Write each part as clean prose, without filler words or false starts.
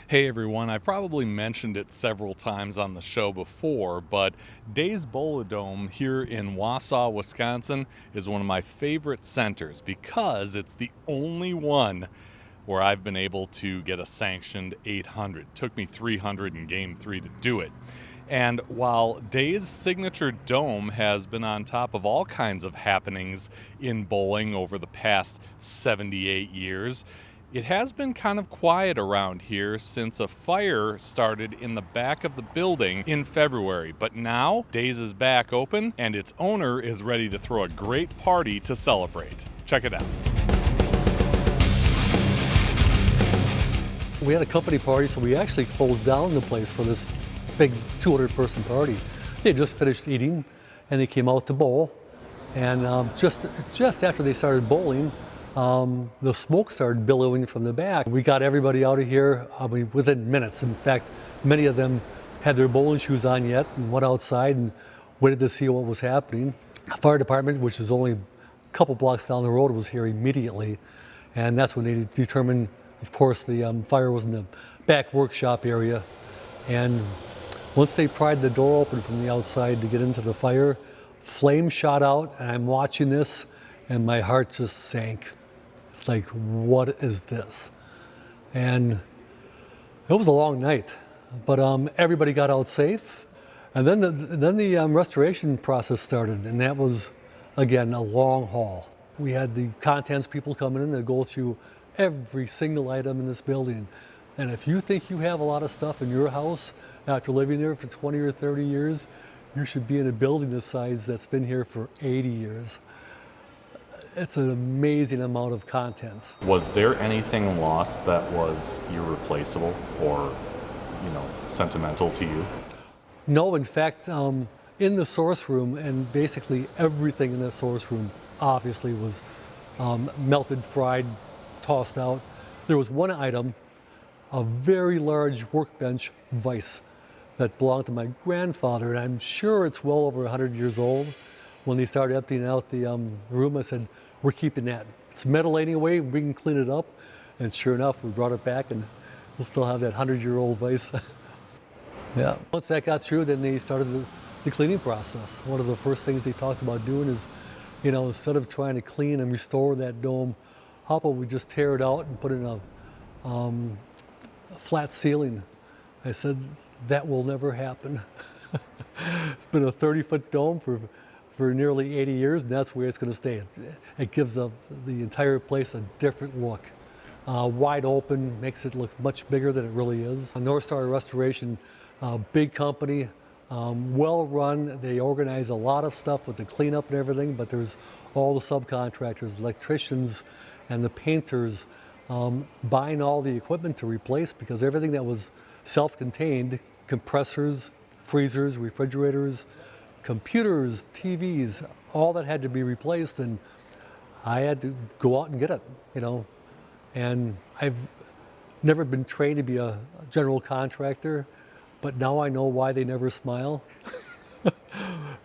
Hey everyone, I've probably mentioned it several times on the show before, but Days Bowl-O-Dome here in Wausau, Wisconsin is one of my favorite centers because it's the only one where I've been able to get a sanctioned 800. Took me 300 in game 3 to do it. And while Days' signature dome has been on top of all kinds of happenings in bowling over the past 78 years, it has been kind of quiet around here since a fire started in the back of the building in February. But now, Days is back open and its owner is ready to throw a great party to celebrate. Check it out. We had a company party, so we actually closed down the place for this big 200-person party. They had just finished eating and they came out to bowl. And just after they started bowling, the smoke started billowing from the back. We got everybody out of here within minutes. In fact, many of them had their bowling shoes on yet and went outside and waited to see what was happening. The fire department, which is only a couple blocks down the road, was here immediately. And that's when they determined, of course, the fire was in the back workshop area. And once they pried the door open from the outside to get into the fire, flames shot out, and I'm watching this, and my heart just sank. It's like, what is this? And it was a long night, but everybody got out safe. And then the restoration process started, and that was, again, a long haul. We had the contents people coming in to go through every single item in this building. And if you think you have a lot of stuff in your house after living there for 20 or 30 years, you should be in a building this size that's been here for 80 years. It's an amazing amount of contents. Was there anything lost that was irreplaceable or, sentimental to you? No, in fact, in the source room, and basically everything in the source room obviously was melted, fried, tossed out. There was one item, a very large workbench vise that belonged to my grandfather, and I'm sure it's well over 100 years old. When they started emptying out the room, I said, we're keeping that. It's metal anyway, we can clean it up. And sure enough, we brought it back and we'll still have that 100-year-old vise. Yeah. Once that got through, then they started the cleaning process. One of the first things they talked about doing is, instead of trying to clean and restore that dome, how about we just tear it out and put in a flat ceiling? I said, that will never happen. It's been a 30-foot dome for nearly 80 years, and that's where it's going to stay. It gives the entire place a different look. Wide open, makes it look much bigger than it really is. North Star Restoration, big company, well run. They organize a lot of stuff with the cleanup and everything, but there's all the subcontractors, electricians, and the painters buying all the equipment to replace, because everything that was self-contained, compressors, freezers, refrigerators, computers, TVs, all that had to be replaced, and I had to go out and get it, And I've never been trained to be a general contractor, but now I know why they never smile.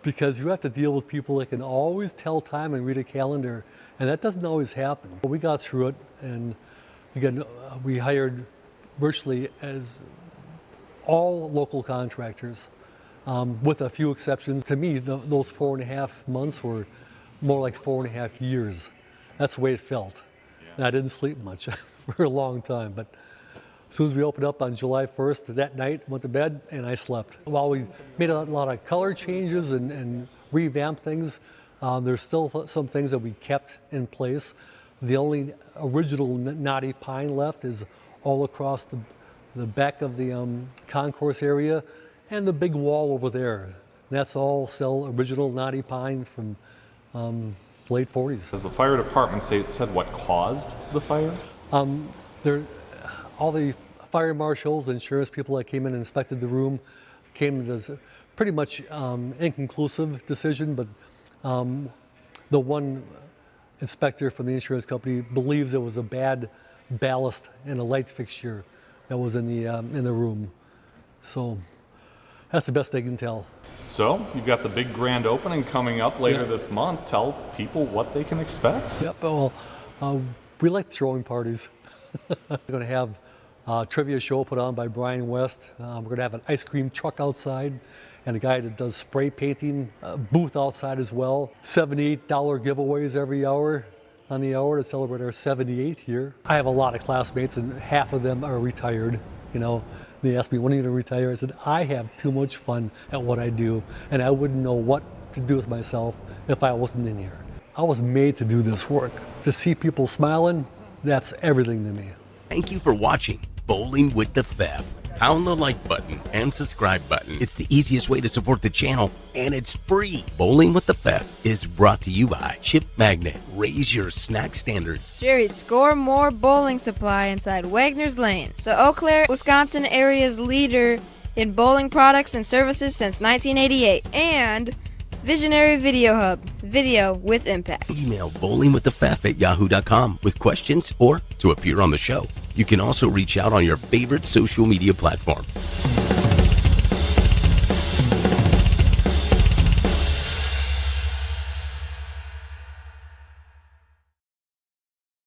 Because you have to deal with people that can always tell time and read a calendar, and that doesn't always happen. But we got through it, and again, we hired virtually as all local contractors. With a few exceptions. To me, those 4.5 months were more like 4.5 years. That's the way it felt. Yeah. And I didn't sleep much for a long time, but as soon as we opened up on July 1st, that night, went to bed, and I slept. While we made a lot of color changes and revamped things, there's still some things that we kept in place. The only original knotty pine left is all across the back of the concourse area, and the big wall over there. That's all still original knotty pine from late 40s. Does the fire department said what caused the fire? All the fire marshals, insurance people that came in and inspected the room came to this pretty much inconclusive decision, but the one inspector from the insurance company believes it was a bad ballast and a light fixture that was in the room. So that's the best they can tell. So, you've got the big grand opening coming up later this month. Tell people what they can expect. Yep, well, we like throwing parties. We're going to have trivia show put on by Brian West. We're going to have an ice cream truck outside and a guy that does spray painting booth outside as well. $78 giveaways every hour on the hour to celebrate our 78th year. I have a lot of classmates and half of them are retired. They asked me, when are you going to retire? I said, I have too much fun at what I do and I wouldn't know what to do with myself if I wasn't in here. I was made to do this work. To see people smiling, that's everything to me. Thank you for watching Bowling with the Pfeff. Pound the like button and subscribe button. It's the easiest way to support the channel, and it's free. Bowling with the Pfeff is brought to you by Chipmagnet. Raise your snack standards. Jerry's Score More Bowling Supply inside Wagner's Lane. So Eau Claire, Wisconsin area's leader in bowling products and services since 1988. And Visionary Video Hub. Video with impact. Email bowlingwiththepfeff@yahoo.com with questions or to appear on the show. You can also reach out on your favorite social media platform.